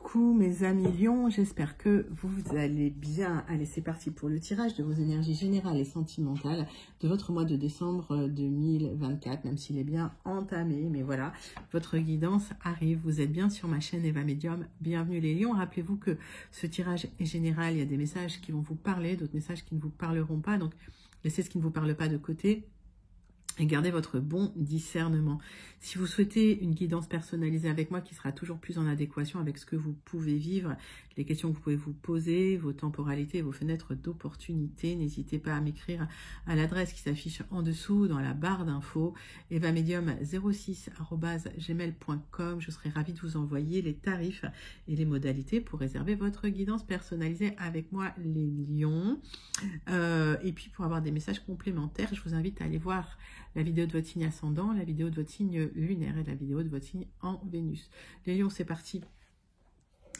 Coucou mes amis lions, j'espère que vous allez bien. Allez, c'est parti pour le tirage de vos énergies générales et sentimentales de votre mois de décembre 2024, même s'il est bien entamé. Mais voilà, votre guidance arrive. Vous êtes bien sur ma chaîne Eva Medium. Bienvenue les lions. Rappelez-vous que ce tirage est général. Il y a des messages qui vont vous parler, d'autres messages qui ne vous parleront pas. Donc, laissez ce qui ne vous parle pas de côté. Et gardez votre bon discernement. Si vous souhaitez une guidance personnalisée avec moi qui sera toujours plus en adéquation avec ce que vous pouvez vivre, les questions que vous pouvez vous poser, vos temporalités, vos fenêtres d'opportunité, n'hésitez pas à m'écrire à l'adresse qui s'affiche en dessous dans la barre d'infos, evamedium06@gmail.com. Je serai ravie de vous envoyer les tarifs et les modalités pour réserver votre guidance personnalisée avec moi les lions. Et puis pour avoir des messages complémentaires, je vous invite à aller voir la vidéo de votre signe ascendant, la vidéo de votre signe lunaire et la vidéo de votre signe en Vénus. Les lions, c'est parti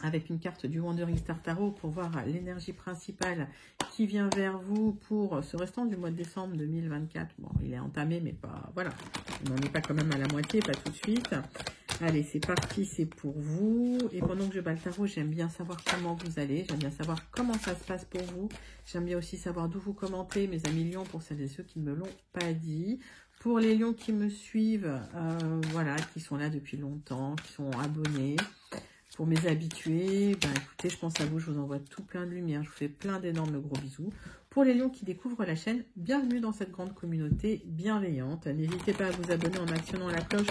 avec une carte du Wandering Star Tarot pour voir l'énergie principale qui vient vers vous pour ce restant du mois de décembre 2024. Bon, il est entamé, mais pas... Voilà, on n'en est pas quand même à la moitié, pas tout de suite. Allez, c'est parti, c'est pour vous. Et pendant que je bats le tarot, j'aime bien savoir comment vous allez. J'aime bien savoir comment ça se passe pour vous. J'aime bien aussi savoir d'où vous commentez, mes amis lions, pour celles et ceux qui ne me l'ont pas dit. Pour les lions qui me suivent, voilà, qui sont là depuis longtemps, qui sont abonnés. Pour mes habitués, ben écoutez, je pense à vous, je vous envoie tout plein de lumière. Je vous fais plein d'énormes gros bisous. Pour les lions qui découvrent la chaîne, bienvenue dans cette grande communauté bienveillante. N'hésitez pas à vous abonner en actionnant la cloche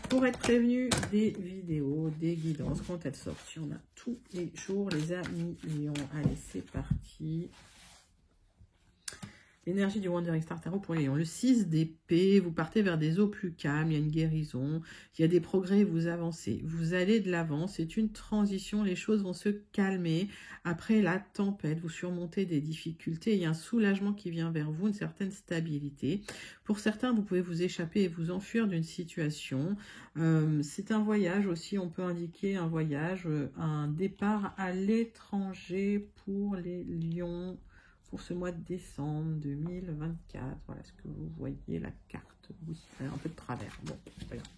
pour être prévenu des vidéos, des guidances quand elles sortent. Il y en a tous les jours, les amis lions. Allez, c'est parti. L'énergie du Wandering Star Tarot pour les lions. Le 6 d'épée, vous partez vers des eaux plus calmes, il y a une guérison, il y a des progrès, vous avancez. Vous allez de l'avant, c'est une transition, les choses vont se calmer. Après la tempête, vous surmontez des difficultés, il y a un soulagement qui vient vers vous, une certaine stabilité. Pour certains, vous pouvez vous échapper et vous enfuir d'une situation. C'est un voyage aussi, on peut indiquer un voyage, un départ à l'étranger pour les lions. Pour ce mois de décembre 2024. Voilà ce que vous voyez, la carte. Oui, elle est un peu de travers. Bon, c'est pas grave.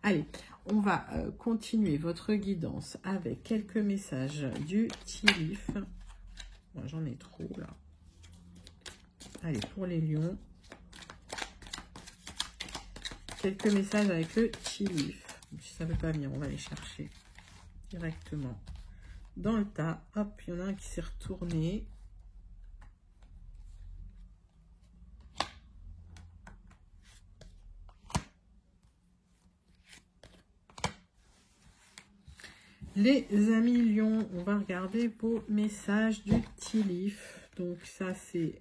Allez, on va continuer votre guidance avec quelques messages du Tilif. Bon, j'en ai trop, là. Allez, pour les lions. Quelques messages avec le Tilif. Si ça ne veut pas venir, on va les chercher directement dans le tas. Hop, il y en a un qui s'est retourné. Les amis lions, on va regarder vos messages du Tilif. Donc ça c'est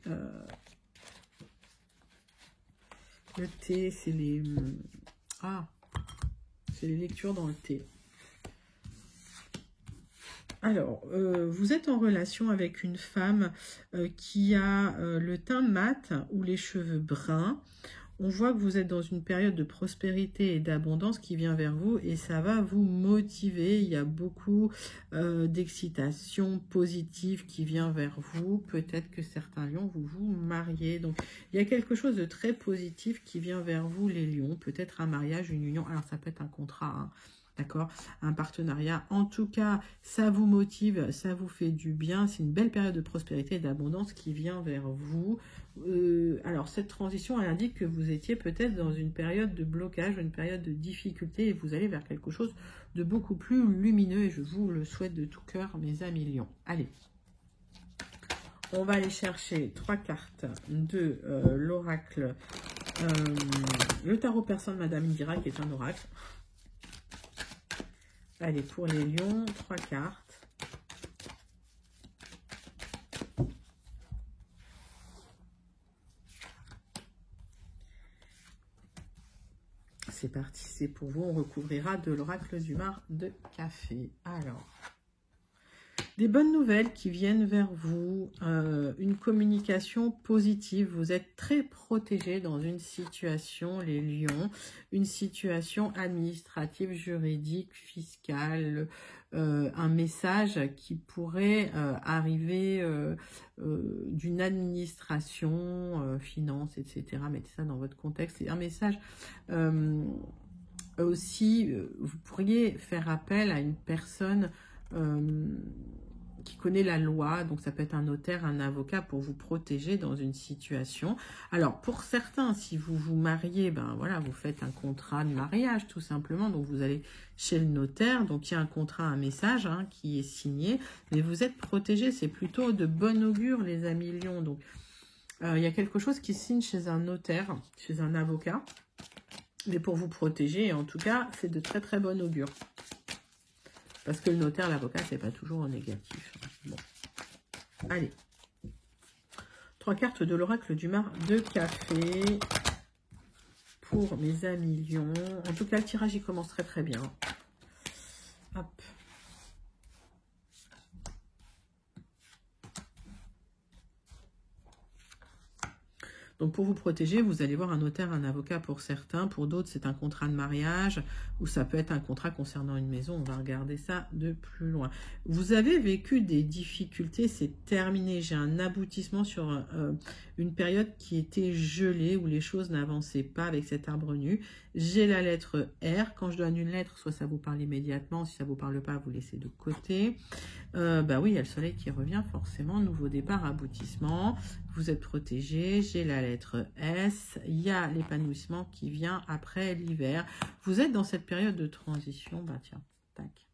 le thé, c'est les c'est les lectures dans le thé. Alors, vous êtes en relation avec une femme qui a le teint mat ou les cheveux bruns. On voit que vous êtes dans une période de prospérité et d'abondance qui vient vers vous et ça va vous motiver. Il y a beaucoup d'excitation positive qui vient vers vous. Peut-être que certains lions, vous vous mariez. Donc, il y a quelque chose de très positif qui vient vers vous, les lions. Peut-être un mariage, une union. Alors, ça peut être un contrat, hein. D'accord, un partenariat. En tout cas, ça vous motive, ça vous fait du bien. C'est une belle période de prospérité et d'abondance qui vient vers vous. Alors, cette transition, elle indique que vous étiez peut-être dans une période de blocage, une période de difficulté et vous allez vers quelque chose de beaucoup plus lumineux et je vous le souhaite de tout cœur, mes amis lions. Allez, on va aller chercher 3 cartes de l'oracle, le tarot personne Madame Indira qui est un oracle. Allez, pour les lions, 3 cartes. C'est parti, c'est pour vous. On recouvrira de l'oracle du mar de café. Alors, des bonnes nouvelles qui viennent vers vous, une communication positive. Vous êtes très protégés dans une situation, les lions, une situation administrative, juridique, fiscale, un message qui pourrait arriver d'une administration, finance, etc. Mettez ça dans votre contexte. C'est un message aussi, vous pourriez faire appel à une personne qui connaît la loi, donc ça peut être un notaire, un avocat pour vous protéger dans une situation. Alors pour certains, si vous vous mariez, ben voilà, vous faites un contrat de mariage tout simplement, donc vous allez chez le notaire, donc il y a un contrat, un message hein, qui est signé, mais vous êtes protégé, c'est plutôt de bon augure les amis lions. Donc il y a quelque chose qui signe chez un notaire, chez un avocat, mais pour vous protéger, et en tout cas c'est de très très bon augure. Parce que le notaire, l'avocat, c'est pas toujours en négatif. Bon. Allez. 3 cartes de l'oracle du mar de café pour mes amis lions. En tout cas, le tirage, il commence très très bien. Hop. Donc, pour vous protéger, vous allez voir un notaire, un avocat pour certains. Pour d'autres, c'est un contrat de mariage ou ça peut être un contrat concernant une maison. On va regarder ça de plus loin. Vous avez vécu des difficultés, c'est terminé. J'ai un aboutissement sur une période qui était gelée où les choses n'avançaient pas avec cet arbre nu. J'ai la lettre R. Quand je donne une lettre, soit ça vous parle immédiatement. Si ça ne vous parle pas, vous laissez de côté. Bah oui, il y a le soleil qui revient forcément. Nouveau départ, aboutissement. Vous êtes protégé. J'ai la lettre S. Il y a l'épanouissement qui vient après l'hiver. Vous êtes dans cette période de transition. Bah tiens, tac.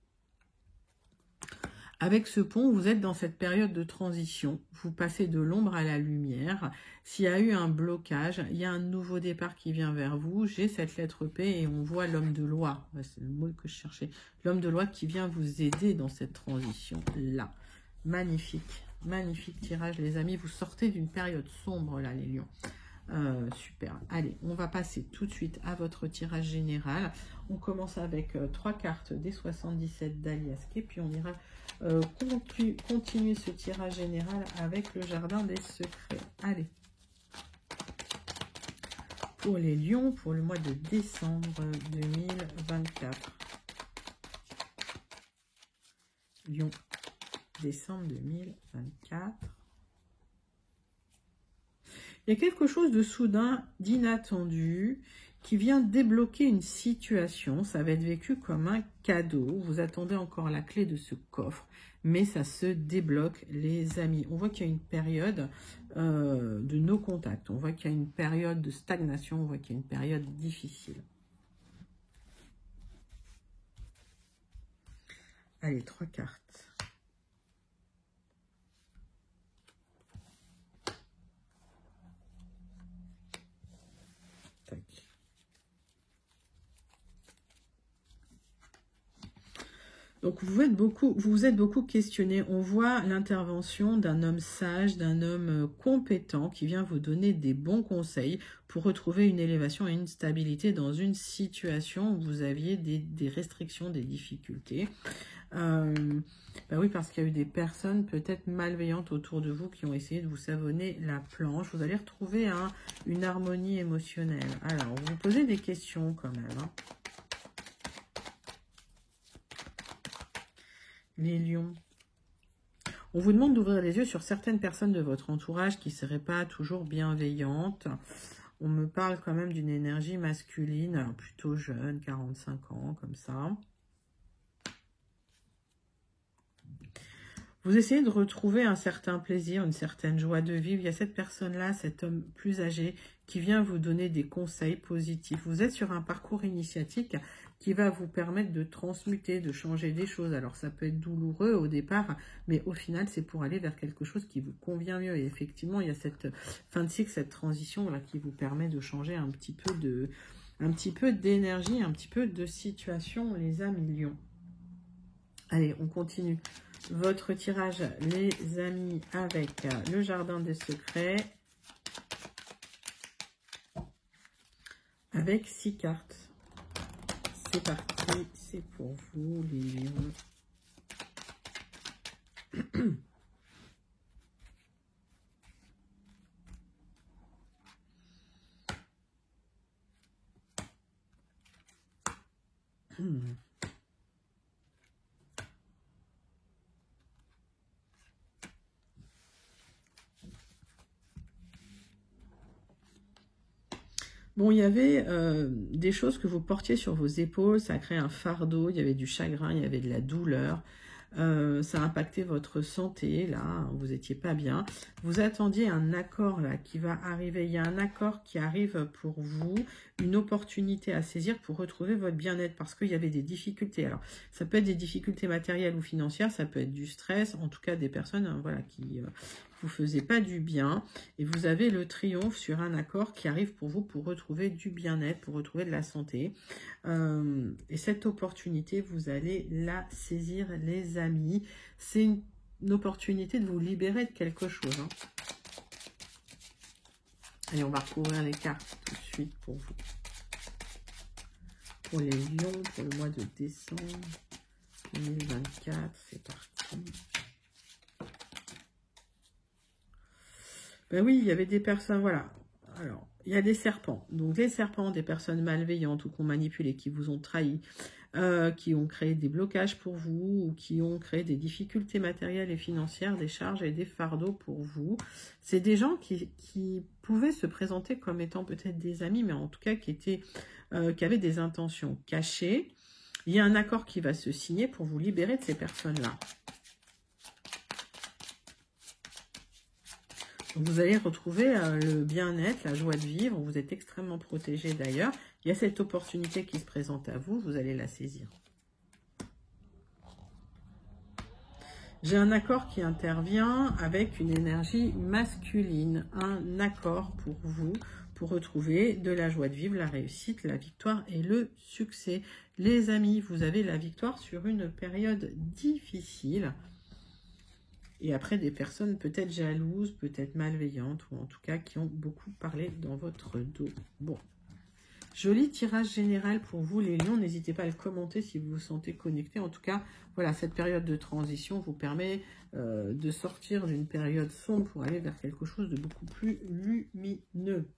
Avec ce pont, vous êtes dans cette période de transition. Vous passez de l'ombre à la lumière. S'il y a eu un blocage, il y a un nouveau départ qui vient vers vous. J'ai cette lettre P et on voit l'homme de loi. C'est le mot que je cherchais. L'homme de loi qui vient vous aider dans cette transition-là. Magnifique. Magnifique tirage, les amis. Vous sortez d'une période sombre, là, les lions. Super. Allez, on va passer tout de suite à votre tirage général. On commence avec 3 cartes des 77 d'Aliasque. Puis on ira continuer ce tirage général avec le jardin des secrets. Allez. Pour les lions, pour le mois de décembre 2024. Lion, décembre 2024. Il y a quelque chose de soudain, d'inattendu, qui vient débloquer une situation. Ça va être vécu comme un cadeau. Vous attendez encore la clé de ce coffre, mais ça se débloque, les amis. On voit qu'il y a une période de no contact. On voit qu'il y a une période de stagnation. On voit qu'il y a une période difficile. Allez, 3 cartes. Donc, vous vous êtes beaucoup questionné. On voit l'intervention d'un homme sage, d'un homme compétent qui vient vous donner des bons conseils pour retrouver une élévation et une stabilité dans une situation où vous aviez des restrictions, des difficultés. Bah oui, parce qu'il y a eu des personnes peut-être malveillantes autour de vous qui ont essayé de vous savonner la planche. Vous allez retrouver une harmonie émotionnelle. Alors, vous vous posez des questions quand même. Hein. Les lions. On vous demande d'ouvrir les yeux sur certaines personnes de votre entourage qui ne seraient pas toujours bienveillantes. On me parle quand même d'une énergie masculine, alors plutôt jeune, 45 ans, comme ça. Vous essayez de retrouver un certain plaisir, une certaine joie de vivre. Il y a cette personne-là, cet homme plus âgé, qui vient vous donner des conseils positifs. Vous êtes sur un parcours initiatique qui va vous permettre de transmuter, de changer des choses. Alors, ça peut être douloureux au départ, mais au final, c'est pour aller vers quelque chose qui vous convient mieux. Et effectivement, il y a cette fin de cycle, cette transition là qui vous permet de changer un petit peu d'énergie, un petit peu de situation, les amis lions. Allez, on continue votre tirage, les amis, avec le jardin des secrets. Avec 6 cartes. C'est parti, c'est pour vous, les lions. Bon, il y avait des choses que vous portiez sur vos épaules, ça a créé un fardeau, il y avait du chagrin, il y avait de la douleur. Ça a impacté votre santé, là, vous n'étiez pas bien. Vous attendiez un accord, là, qui va arriver. Il y a un accord qui arrive pour vous, une opportunité à saisir pour retrouver votre bien-être, parce qu'il y avait des difficultés. Alors, ça peut être des difficultés matérielles ou financières, ça peut être du stress, en tout cas des personnes, hein, voilà, qui vous faisaient pas du bien. Et vous avez le triomphe sur un accord qui arrive pour vous pour retrouver du bien-être, pour retrouver de la santé. Et cette opportunité, vous allez la saisir, les amis. C'est une opportunité de vous libérer de quelque chose. Hein. Allez, on va recouvrir les cartes tout de suite pour vous. Pour les lions, pour le mois de décembre 2024, c'est parti. Ben oui, il y avait des personnes, voilà. Alors, il y a des serpents. Donc, les serpents, des personnes malveillantes ou qui ont manipulé, qui vous ont trahi, qui ont créé des blocages pour vous ou qui ont créé des difficultés matérielles et financières, des charges et des fardeaux pour vous. C'est des gens qui pouvaient se présenter comme étant peut-être des amis, mais en tout cas qui avaient des intentions cachées. Il y a un accord qui va se signer pour vous libérer de ces personnes-là. Vous allez retrouver le bien-être, la joie de vivre. Vous êtes extrêmement protégé d'ailleurs. Il y a cette opportunité qui se présente à vous. Vous allez la saisir. J'ai un accord qui intervient avec une énergie masculine. Un accord pour vous, pour retrouver de la joie de vivre, la réussite, la victoire et le succès. Les amis, vous avez la victoire sur une période difficile. Et après, des personnes peut-être jalouses, peut-être malveillantes, ou en tout cas qui ont beaucoup parlé dans votre dos. Bon, joli tirage général pour vous, les lions. N'hésitez pas à le commenter si vous vous sentez connecté. En tout cas, voilà, cette période de transition vous permet de sortir d'une période sombre pour aller vers quelque chose de beaucoup plus lumineux.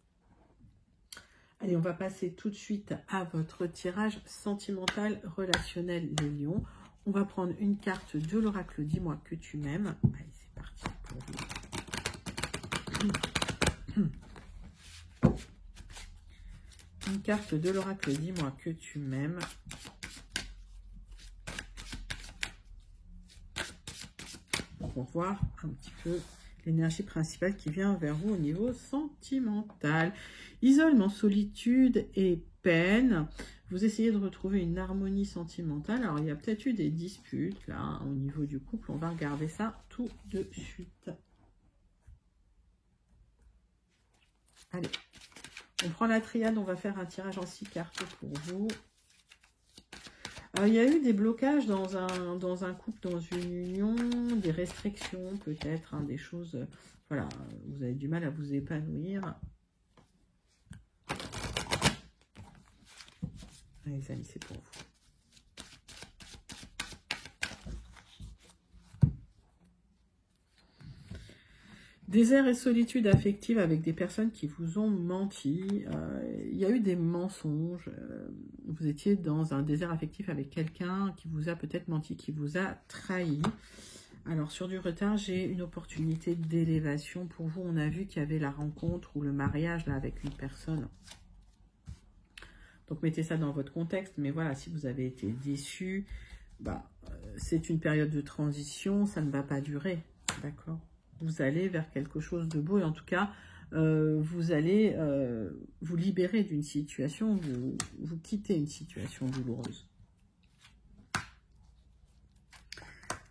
Allez, on va passer tout de suite à votre tirage sentimental relationnel, les lions. On va prendre une carte de l'oracle, dis-moi que tu m'aimes. Allez, c'est parti pour vous. Une carte de l'oracle, dis-moi que tu m'aimes. Pour voir un petit peu l'énergie principale qui vient vers vous au niveau sentimental. Isolement, solitude et peine. Vous essayez de retrouver une harmonie sentimentale. Alors, il y a peut-être eu des disputes, là, hein, au niveau du couple. On va regarder ça tout de suite. Allez, on prend la triade. On va faire un tirage en 6 cartes pour vous. Alors, il y a eu des blocages dans un couple, dans une union, des restrictions peut-être, hein, des choses... voilà, vous avez du mal à vous épanouir. Allez, les amis, c'est pour vous. Désert et solitude affective avec des personnes qui vous ont menti. Il y a eu des mensonges. Vous étiez dans un désert affectif avec quelqu'un qui vous a peut-être menti, qui vous a trahi. Alors, sur du retard, j'ai une opportunité d'élévation pour vous. On a vu qu'il y avait la rencontre ou le mariage là avec une personne. Donc, mettez ça dans votre contexte. Mais voilà, si vous avez été déçu, bah, c'est une période de transition. Ça ne va pas durer. D'accord ? Vous allez vers quelque chose de beau. Et en tout cas, vous allez vous libérer d'une situation. Vous quittez une situation douloureuse.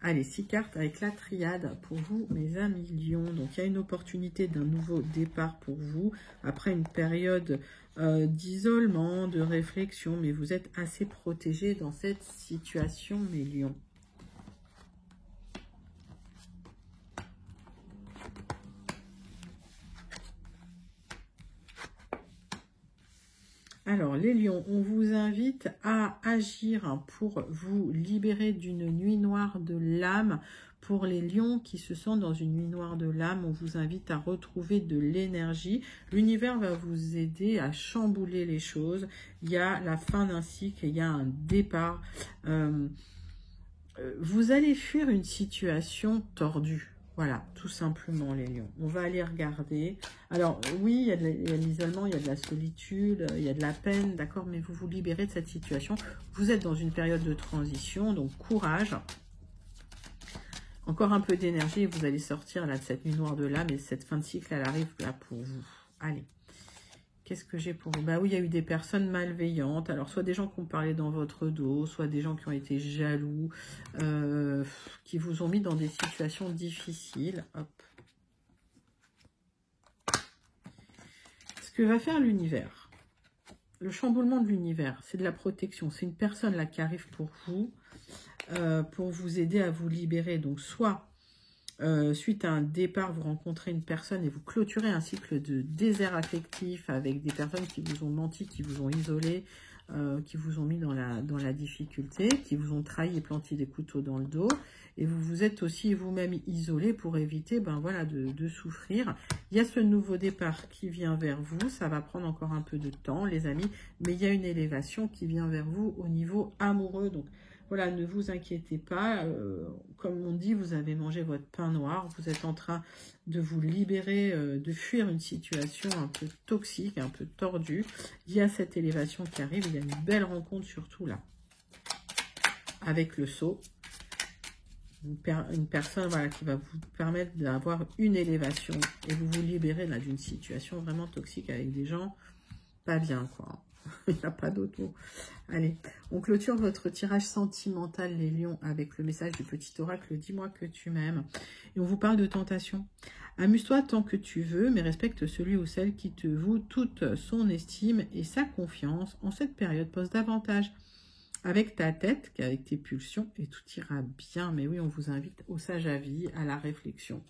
Allez, 6 cartes avec la triade pour vous, mes amis lions. Donc, il y a une opportunité d'un nouveau départ pour vous. Après une période d'isolement, de réflexion. Mais vous êtes assez protégés dans cette situation, mes lions. Alors, les lions, on vous invite à agir pour vous libérer d'une nuit noire de l'âme. Pour les lions qui se sentent dans une nuit noire de l'âme, on vous invite à retrouver de l'énergie. L'univers va vous aider à chambouler les choses. Il y a la fin d'un cycle, il y a un départ. Vous allez fuir une situation tordue. Voilà, tout simplement les lions. On va aller regarder. Alors oui, il y a de l'isolement, il y a de la solitude, il y a de la peine, d'accord, mais vous vous libérez de cette situation. Vous êtes dans une période de transition, donc courage. Encore un peu d'énergie, vous allez sortir là de cette nuit noire de là, mais cette fin de cycle, elle arrive là pour vous. Allez. Qu'est-ce que j'ai pour vous? Bah oui, il y a eu des personnes malveillantes. Alors, soit des gens qui ont parlé dans votre dos, soit des gens qui ont été jaloux, qui vous ont mis dans des situations difficiles. Hop. Ce que va faire l'univers, le chamboulement de l'univers, c'est de la protection. C'est une personne là qui arrive pour vous aider à vous libérer. Donc, soit suite à un départ, vous rencontrez une personne et vous clôturez un cycle de désert affectif avec des personnes qui vous ont menti, qui vous ont isolé, qui vous ont mis dans la difficulté, qui vous ont trahi et planté des couteaux dans le dos. Et vous vous êtes aussi vous-même isolé pour éviter voilà, de souffrir. Il y a ce nouveau départ qui vient vers vous. Ça va prendre encore un peu de temps, les amis. Mais il y a une élévation qui vient vers vous au niveau amoureux. Donc, voilà, ne vous inquiétez pas. Comme on dit, vous avez mangé votre pain noir. Vous êtes en train de vous libérer, de fuir une situation un peu toxique, un peu tordue. Il y a cette élévation qui arrive. Il y a une belle rencontre surtout là. Avec le sceau. Une personne voilà, qui va vous permettre d'avoir une élévation. Et vous vous libérez là d'une situation vraiment toxique avec des gens pas bien, quoi. Il n'y a pas d'autre mot. Allez, on clôture votre tirage sentimental, les lions, avec le message du petit oracle « Dis-moi que tu m'aimes ». Et on vous parle de tentation. Amuse-toi tant que tu veux, mais respecte celui ou celle qui te voue toute son estime et sa confiance. En cette période, pose davantage avec ta tête qu'avec tes pulsions et tout ira bien. Mais oui, on vous invite au sage avis, à la réflexion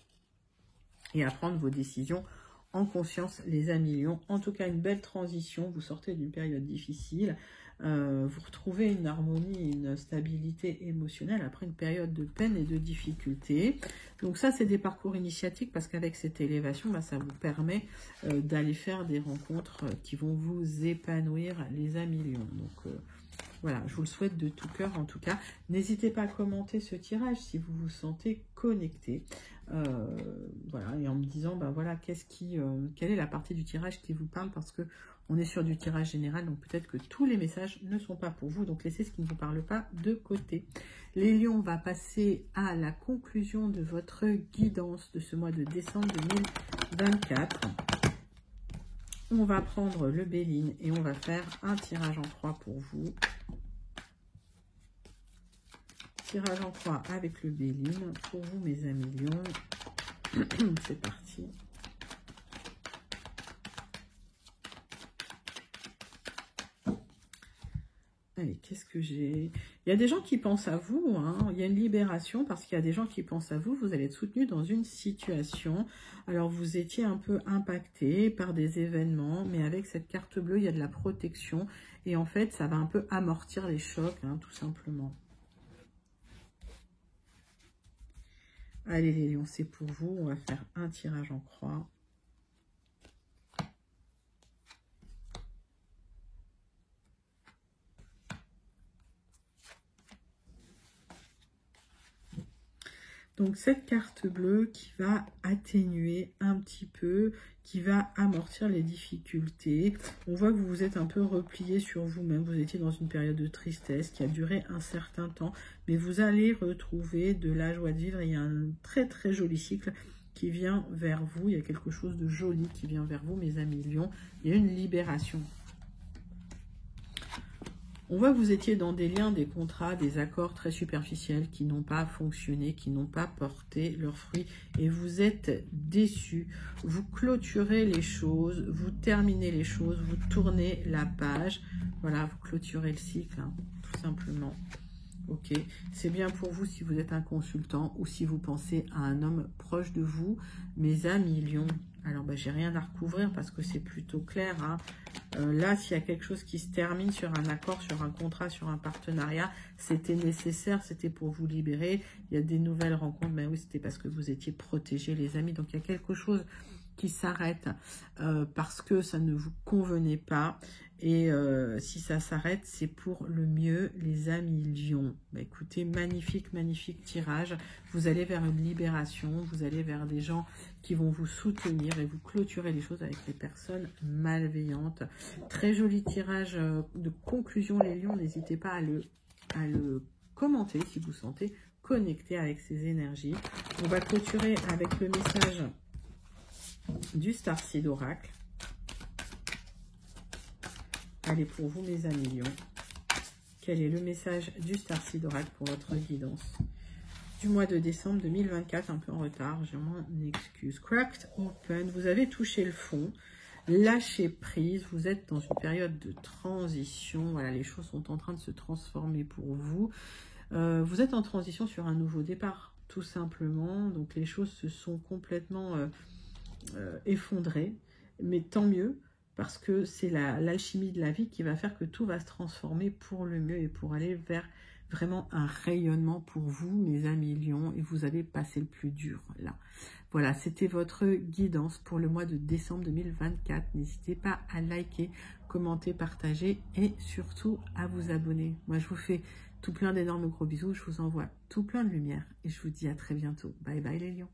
et à prendre vos décisions en conscience, les amis lions. En tout cas, une belle transition. Vous sortez d'une période difficile. Vous retrouvez une harmonie, une stabilité émotionnelle après une période de peine et de difficulté. Donc ça, c'est des parcours initiatiques parce qu'avec cette élévation, ça vous permet d'aller faire des rencontres qui vont vous épanouir, les amis lions. Donc voilà, je vous le souhaite de tout cœur en tout cas. N'hésitez pas à commenter ce tirage si vous vous sentez connecté. Voilà, et en me disant, voilà, quelle est la partie du tirage qui vous parle, parce que on est sur du tirage général, donc peut-être que tous les messages ne sont pas pour vous, donc laissez ce qui ne vous parle pas de côté. Les lions, on va passer à la conclusion de votre guidance de ce mois de décembre 2024. On va prendre le Béline et on va faire un tirage en croix pour vous. Tirage en croix avec le Béline pour vous, mes amis lions. C'est parti. Allez, qu'est-ce que j'ai? Il y a des gens qui pensent à vous, hein. Il y a une libération parce qu'il y a des gens qui pensent à vous. Vous allez être soutenu dans une situation. Alors, vous étiez un peu impacté par des événements, mais avec cette carte bleue, il y a de la protection. Et en fait, ça va un peu amortir les chocs, hein, tout simplement. Allez, les lions, c'est pour vous. On va faire un tirage en croix. Donc, cette carte bleue qui va atténuer un petit peu, qui va amortir les difficultés. On voit que vous vous êtes un peu replié sur vous-même. Vous étiez dans une période de tristesse qui a duré un certain temps. Mais vous allez retrouver de la joie de vivre. Il y a un très, très joli cycle qui vient vers vous. Il y a quelque chose de joli qui vient vers vous, mes amis lions. Il y a une libération. On voit que vous étiez dans des liens, des contrats, des accords très superficiels qui n'ont pas fonctionné, qui n'ont pas porté leurs fruits. Et vous êtes déçus. Vous clôturez les choses, vous terminez les choses, vous tournez la page. Voilà, vous clôturez le cycle, hein, tout simplement. Ok, c'est bien pour vous si vous êtes un consultant ou si vous pensez à un homme proche de vous. Mes amis lions, alors j'ai rien à recouvrir parce que c'est plutôt clair, hein. Là, s'il y a quelque chose qui se termine sur un accord, sur un contrat, sur un partenariat, c'était nécessaire, c'était pour vous libérer. Il y a des nouvelles rencontres, mais oui, c'était parce que vous étiez protégés, les amis. Donc, il y a quelque chose qui s'arrête parce que ça ne vous convenait pas. Et si ça s'arrête, c'est pour le mieux, les amis lions. Écoutez, magnifique, magnifique tirage. Vous allez vers une libération, vous allez vers des gens qui vont vous soutenir et vous clôturer les choses avec les personnes malveillantes. Très joli tirage de conclusion, les lions. N'hésitez pas à le commenter si vous sentez connecter avec ces énergies. On va clôturer avec le message du Starseed Oracle. Allez, pour vous, mes amis lions, quel est le message du Starseed Oracle pour votre guidance du mois de décembre 2024, un peu en retard, je m'en excuse. Cracked Open, vous avez touché le fond, lâchez prise, vous êtes dans une période de transition, voilà, les choses sont en train de se transformer pour vous. Vous êtes en transition sur un nouveau départ, tout simplement, donc les choses se sont complètement effondrées, mais tant mieux, parce que c'est l'alchimie de la vie qui va faire que tout va se transformer pour le mieux et pour aller vers vraiment un rayonnement pour vous, mes amis lions, et vous avez passé le plus dur là. Voilà, c'était votre guidance pour le mois de décembre 2024. N'hésitez pas à liker, commenter, partager et surtout à vous abonner. Moi, je vous fais tout plein d'énormes gros bisous. Je vous envoie tout plein de lumière et je vous dis à très bientôt. Bye bye les lions.